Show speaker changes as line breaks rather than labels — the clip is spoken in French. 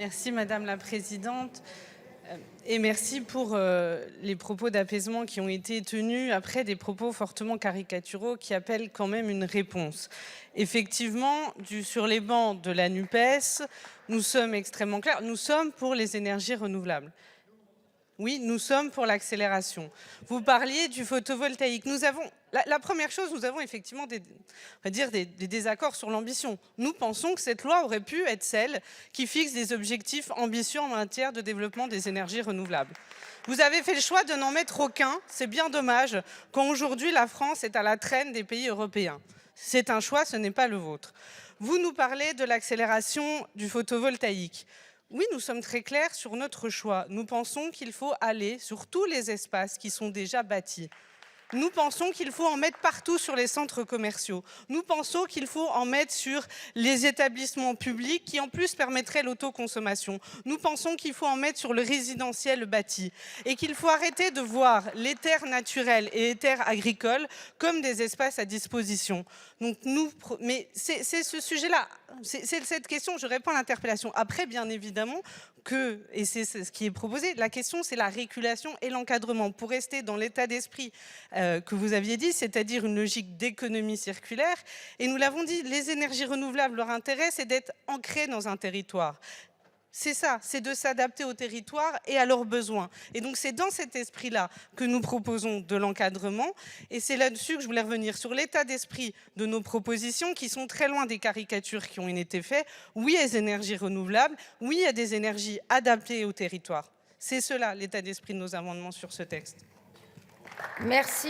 Merci Madame la Présidente. Et merci pour les propos d'apaisement qui ont été tenus après des propos fortement caricaturaux qui appellent quand même une réponse. Effectivement, sur les bancs de la NUPES, nous sommes extrêmement clairs, nous sommes pour les énergies renouvelables. Oui, nous sommes pour l'accélération. Vous parliez du photovoltaïque. La première chose, nous avons effectivement des désaccords sur l'ambition. Nous pensons que cette loi aurait pu être celle qui fixe des objectifs ambitieux en matière de développement des énergies renouvelables. Vous avez fait le choix de n'en mettre aucun. C'est bien dommage quand aujourd'hui la France est à la traîne des pays européens. C'est un choix, ce n'est pas le vôtre. Vous nous parlez de l'accélération du photovoltaïque. Oui, nous sommes très clairs sur notre choix. Nous pensons qu'il faut aller sur tous les espaces qui sont déjà bâtis. Nous pensons qu'il faut en mettre partout sur les centres commerciaux. Nous pensons qu'il faut en mettre sur les établissements publics qui en plus permettraient l'autoconsommation. Nous pensons qu'il faut en mettre sur le résidentiel bâti et qu'il faut arrêter de voir les terres naturelles et les terres agricoles comme des espaces à disposition. Donc mais c'est ce sujet-là, c'est cette question, je réponds à l'interpellation. Après, bien évidemment, et c'est ce qui est proposé, la question c'est la régulation et l'encadrement pour rester dans l'état d'esprit que vous aviez dit, c'est-à-dire une logique d'économie circulaire. Et nous l'avons dit, les énergies renouvelables, leur intérêt c'est d'être ancrées dans un territoire. C'est ça, c'est de s'adapter au territoire et à leurs besoins. Et donc c'est dans cet esprit-là que nous proposons de l'encadrement. Et c'est là-dessus que je voulais revenir sur l'état d'esprit de nos propositions qui sont très loin des caricatures qui ont été faites. Oui, à des énergies renouvelables, oui, à des énergies adaptées au territoire. C'est cela l'état d'esprit de nos amendements sur ce texte.
Merci.